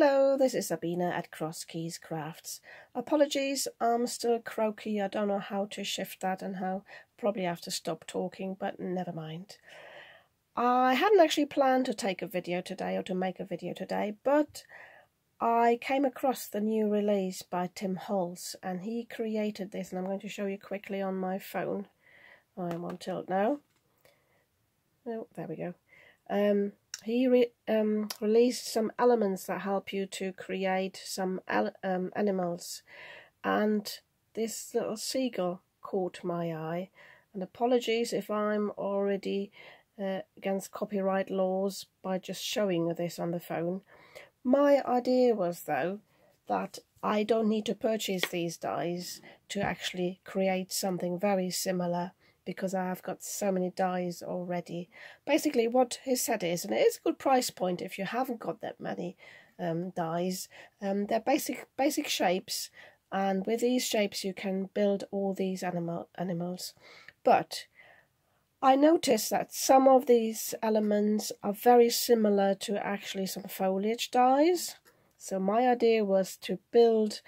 Hello, this is Sabina at Cross Keys Crafts. Apologies, I'm still croaky. I don't know how to shift that and how. Probably have to stop talking, but never mind. I hadn't actually planned to take a video today or to make a video today, but I came across the new release by Tim Holtz and he created this, and I'm going to show you quickly on my phone. I'm on tilt now. Oh, there we go. He released some elements that help you to create some animals, and this little seagull caught my eye. And apologies if I'm already against copyright laws by just showing this on the phone. My idea was, though, that I don't need to purchase these dies to actually create something very similar, because I have got so many dies already. Basically what he said is, and it is a good price point if you haven't got that many dies, they're basic shapes, and with these shapes you can build all these animals. But I noticed that some of these elements are very similar to actually some foliage dies. So my idea was to build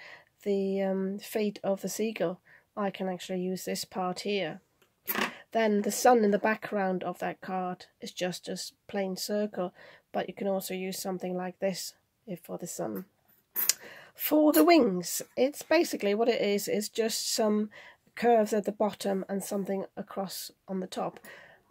the feet of the seagull. I can actually use this part here. Then the sun in the background of that card is just a plain circle, but you can also use something like this for the sun. For the wings, it's basically what it is just some curves at the bottom and something across on the top.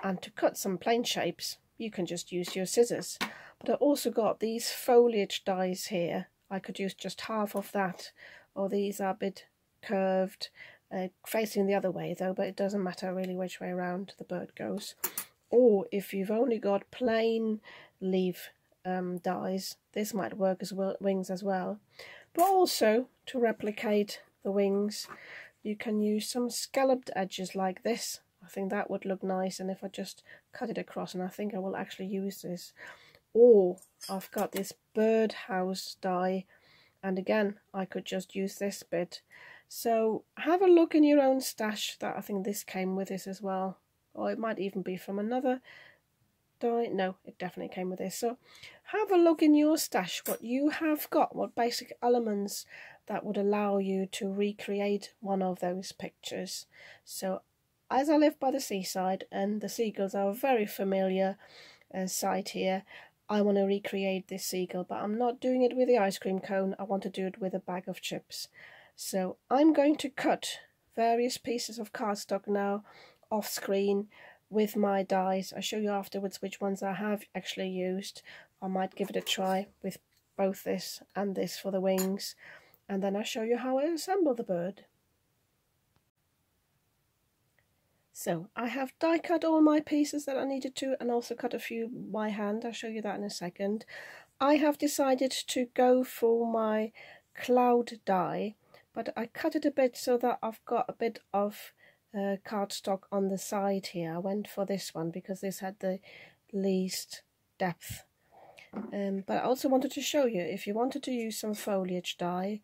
And to cut some plain shapes, you can just use your scissors. But I also got these foliage dies here. I could use just half of that, or these are a bit curved. Facing the other way though, but it doesn't matter really which way around the bird goes. Or if you've only got plain leaf dies, this might work as wings as well. But also, to replicate the wings, you can use some scalloped edges like this. I think that would look nice, and if I just cut it across, and I think I will actually use this. Or I've got this birdhouse die, and again I could just use this bit. So have a look in your own stash. That I think this came with this as well, or it might even be from another die. No, it definitely came with this. So have a look in your stash what you have got, what basic elements that would allow you to recreate one of those pictures. So as I live by the seaside and the seagulls are a very familiar sight here, I want to recreate this seagull, but I'm not doing it with the ice cream cone. I want to do it with a bag of chips. So I'm going to cut various pieces of cardstock now off screen with my dies. I'll show you afterwards which ones I have actually used. I might give it a try with both this and this for the wings, and then I'll show you how I assemble the bird. So I have die cut all my pieces that I needed to, and also cut a few by hand. I'll show you that in a second. I have decided to go for my cloud die, but I cut it a bit so that I've got a bit of cardstock on the side here. I went for this one because this had the least depth. But I also wanted to show you, if you wanted to use some foliage dies,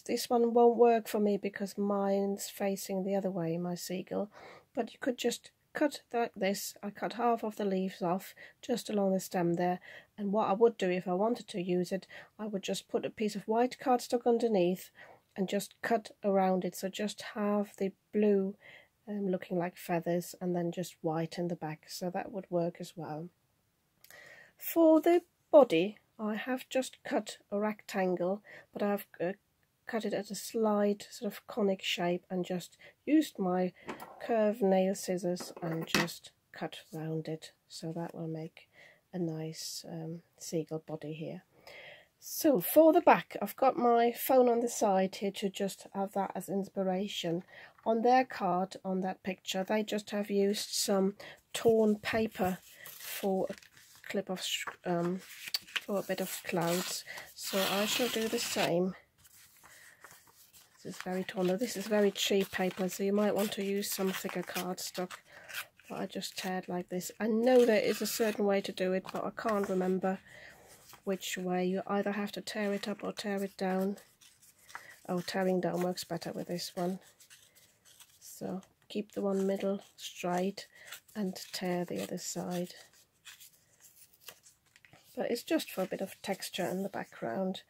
this one won't work for me because mine's facing the other way, my seagull. But you could just cut like this. I cut half of the leaves off just along the stem there, and what I would do if I wanted to use it, I would just put a piece of white cardstock underneath and just cut around it, so just have the blue looking like feathers and then just white in the back, so that would work as well. For the body, I have just cut a rectangle, but I've cut it at a slight sort of conic shape and just used my curved nail scissors and just cut around it, so that will make a nice seagull body here. So for the back, I've got my phone on the side here to just have that as inspiration. On their card, on that picture, they just have used some torn paper for a clip of for a bit of clouds. So I shall do the same. This is very torn. Now, this is very cheap paper, so you might want to use some thicker cardstock. But I just tear it like this. I know there is a certain way to do it, but I can't remember which way. You either have to tear it up or tear it down. Oh, tearing down works better with this one. So keep the one middle straight and tear the other side. but it's just for a bit of texture in the background,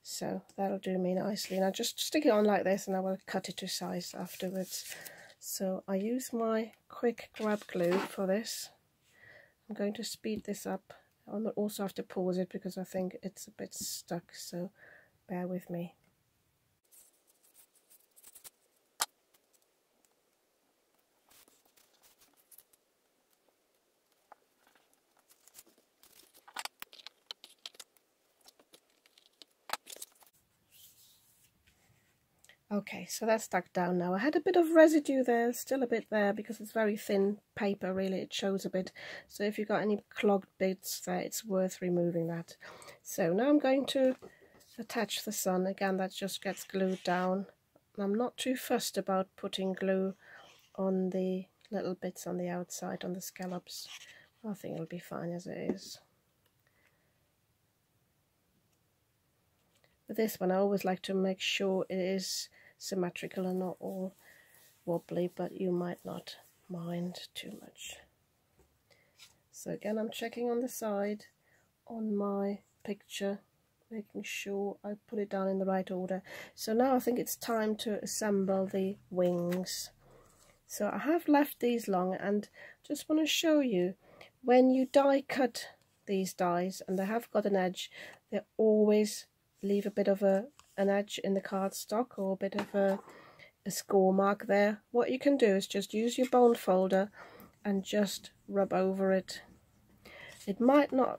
so that'll do me nicely. And I'll just stick it on like this and I will cut it to size afterwards. So I use my quick grab glue for this. I'm going to speed this up. I'll also have to pause it because I think it's a bit stuck, so bear with me. Okay, so that's stuck down now. I had a bit of residue there, still a bit there, because it's very thin paper, really, it shows a bit. So if you've got any clogged bits there, it's worth removing that. So now I'm going to attach the sun. Again, that just gets glued down. I'm not too fussed about putting glue on the little bits on the outside, on the scallops. I think it'll be fine as it is. With this one, I always like to make sure it is symmetrical and not all wobbly, but you might not mind too much. So again, I'm checking on the side on my picture, making sure I put it down in the right order. So now I think it's time to assemble the wings. So I have left these long, and just want to show you, when you die cut these dies and they have got an edge, they always leave a bit of an edge in the cardstock, or a bit of a score mark there. What you can do is just use your bone folder and just rub over it. It might not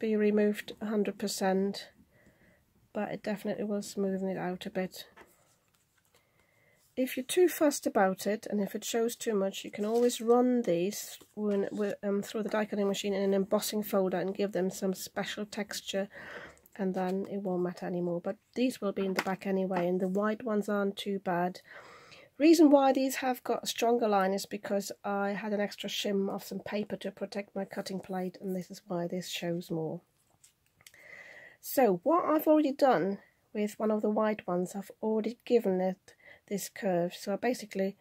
be removed 100%, but it definitely will smoothen it out a bit. If you're too fussed about it, and if it shows too much, you can always run these through the die cutting machine in an embossing folder and give them some special texture, and then it won't matter anymore. But these will be in the back anyway, and the white ones aren't too bad. Reason why these have got a stronger line is because I had an extra shim of some paper to protect my cutting plate, and this is why this shows more. So what I've already done with one of the white ones, I've already given it this curve. So I basically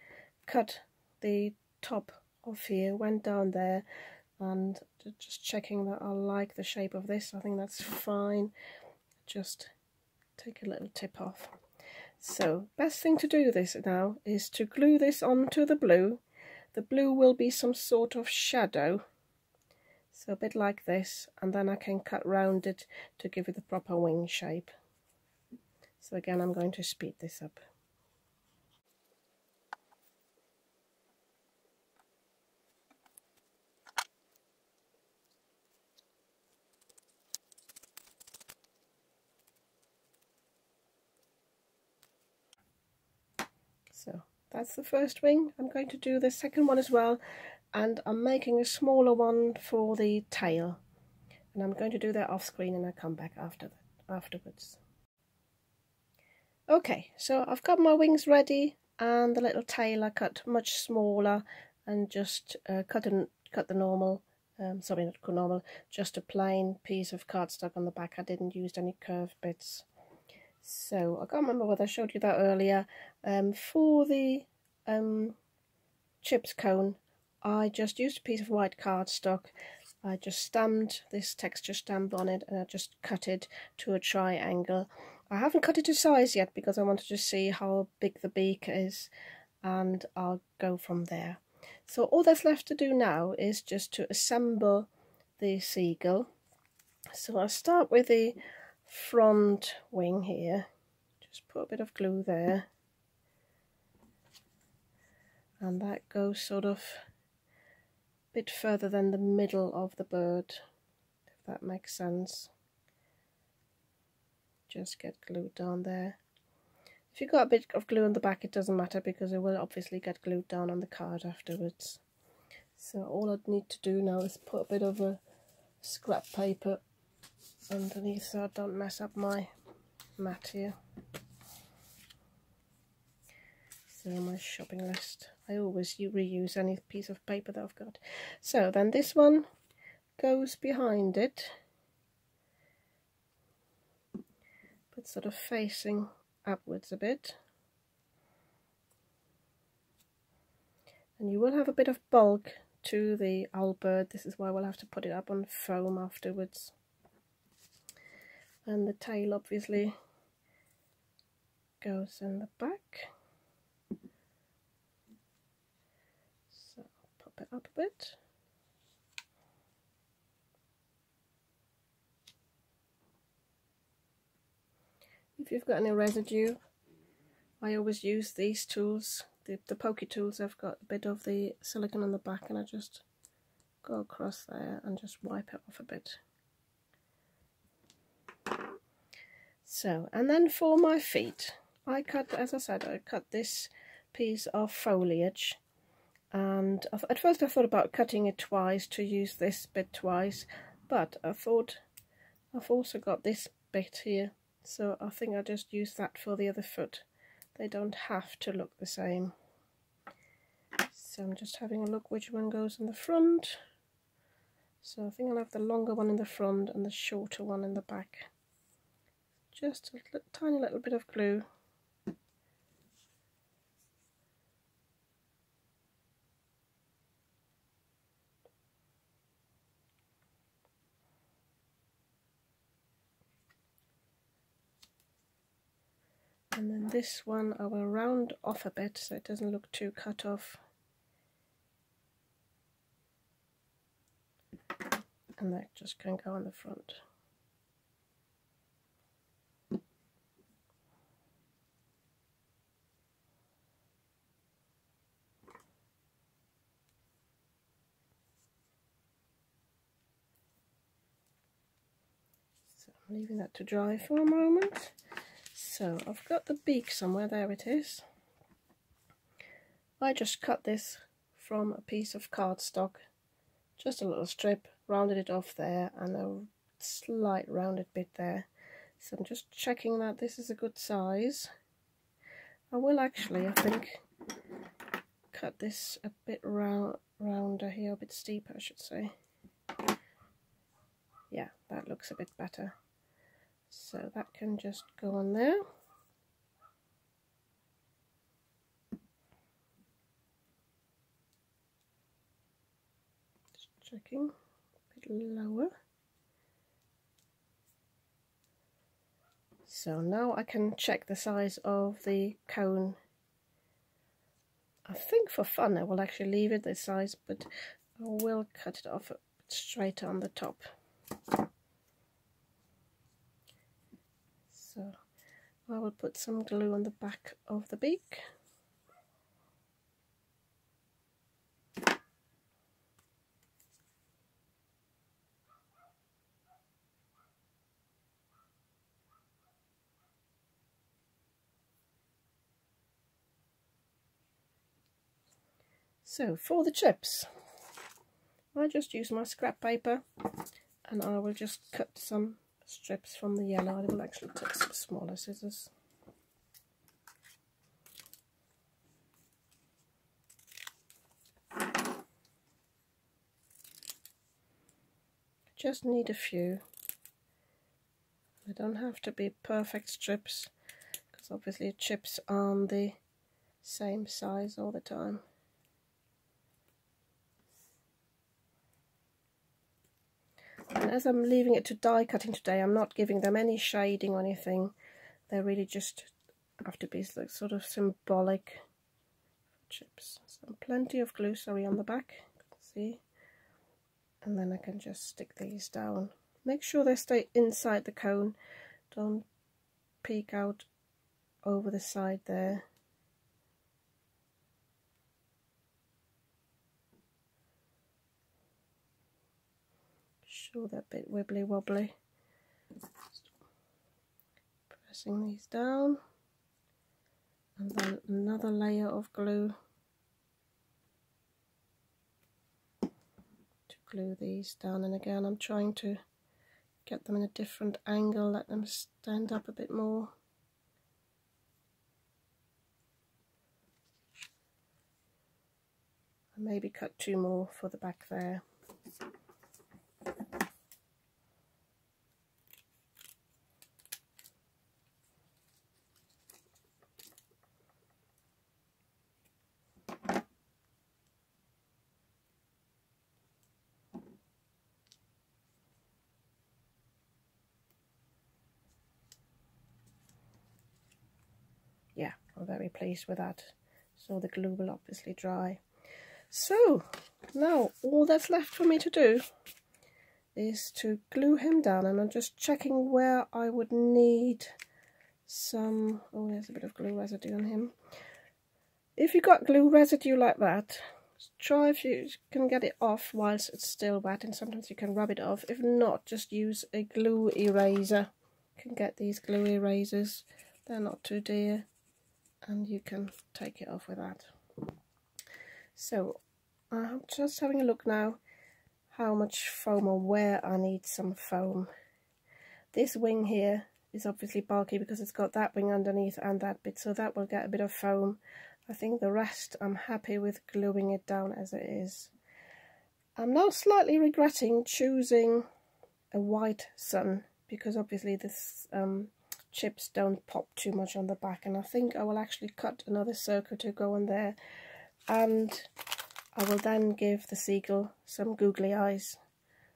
cut the top off here, went down there, and just checking that I like the shape of this. I think that's fine. Just take a little tip off. So best thing to do this now is to glue this onto the blue. The blue will be some sort of shadow, so a bit like this, and then I can cut round it to give it the proper wing shape. So again, I'm going to speed this up. So that's the first wing. I'm going to do the second one as well, and I'm making a smaller one for the tail, and I'm going to do that off screen and I'll come back afterwards. Okay, so I've got my wings ready, and the little tail I cut much smaller, and just cut the normal, sorry, not normal, just a plain piece of cardstock on the back. I didn't use any curved bits. So I can't remember whether I showed you that earlier. For the chips cone, I just used a piece of white cardstock. I just stamped this texture stamp on it, and I just cut it to a triangle. I haven't cut it to size yet because I wanted to see how big the beak is, and I'll go from there. So all that's left to do now is just to assemble the seagull. So I'll start with the front wing here. Just put a bit of glue there, and that goes sort of a bit further than the middle of the bird, if that makes sense. Just get glued down there. If you've got a bit of glue on the back, it doesn't matter because it will obviously get glued down on the card afterwards. So all I need to do now is put a bit of a scrap paper underneath so I don't mess up my mat here. So my shopping list, I always reuse any piece of paper that I've got. So then this one goes behind it, but sort of facing upwards a bit. And you will have a bit of bulk to the owl bird. This is why we'll have to put it up on foam afterwards. and the tail obviously goes in the back. So pop it up a bit. If you've got any residue, I always use these tools, the pokey tools. Have got a bit of the silicone on the back, and I just go across there and just wipe it off a bit. So, and then for my feet, I cut, as I said, I cut this piece of foliage, and at first I thought about cutting it twice to use this bit twice, but I thought I've also got this bit here, so I think I'll just use that for the other foot. They don't have to look the same. So I'm just having a look which one goes in the front. So I think I'll have the longer one in the front and the shorter one in the back. Just a tiny little bit of glue. And then this one I will round off a bit so it doesn't look too cut off. And that just can go on the front. So I'm leaving that to dry for a moment. So I've got the beak somewhere, there it is. I just cut this from a piece of cardstock, just a little strip, rounded it off there, and a slight rounded bit there. So I'm just checking that this is a good size. I will actually, I think, cut this a bit rounder here, a bit steeper I should say. Yeah, that looks a bit better. So that can just go on there. Just checking, a bit lower. So now I can check the size of the cone. I think for fun I will actually leave it this size, but I will cut it off a bit straighter on the top. So I will put some glue on the back of the beak. So for the chips, I just use my scrap paper and I will just cut some strips from the yellow. I will actually take some smaller scissors. Just need a few. They don't have to be perfect strips, because obviously chips aren't the same size all the time. And as I'm leaving it to die cutting today, I'm not giving them any shading or anything. They really just have to be like sort of symbolic chips. So plenty of glue, sorry, on the back, see? And then I can just stick these down. Make sure they stay inside the cone. Don't peek out over the side there. Sure, they're a bit wibbly wobbly. Pressing these down, and then another layer of glue to glue these down. And again, I'm trying to get them in a different angle, let them stand up a bit more. And maybe cut two more for the back there. I'm very pleased with that. So the glue will obviously dry. So now all that's left for me to do is to glue him down, and I'm just checking where I would need some. Oh, there's a bit of glue residue on him. If you got glue residue like that, try if you can get it off whilst it's still wet, and sometimes you can rub it off. If not, just use a glue eraser. You can get these glue erasers, they're not too dear, and you can take it off with that. So I'm just having a look now how much foam or where I need some foam. This wing here is obviously bulky because it's got that wing underneath and that bit, so that will get a bit of foam. I think the rest I'm happy with gluing it down as it is. I'm now slightly regretting choosing a white sun because obviously this chips don't pop too much on the back, and I think I will actually cut another circle to go on there, and I will then give the seagull some googly eyes,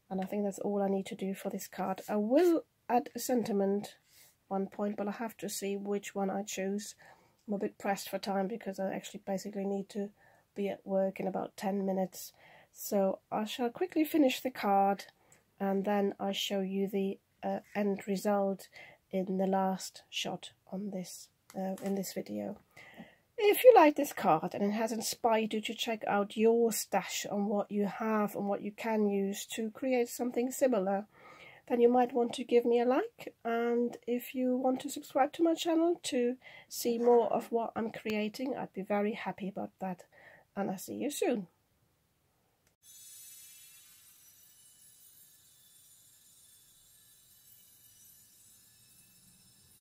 and I think that's all I need to do for this card. I will add a sentiment one point, but I have to see which one I choose. I'm a bit pressed for time because I actually basically need to be at work in about 10 minutes. So I shall quickly finish the card and then I show you the end result in the last shot on this in this video. If you like this card and it has inspired you to check out your stash on what you have and what you can use to create something similar, then you might want to give me a like, and if you want to subscribe to my channel to see more of what I'm creating, I'd be very happy about that, and I'll see you soon.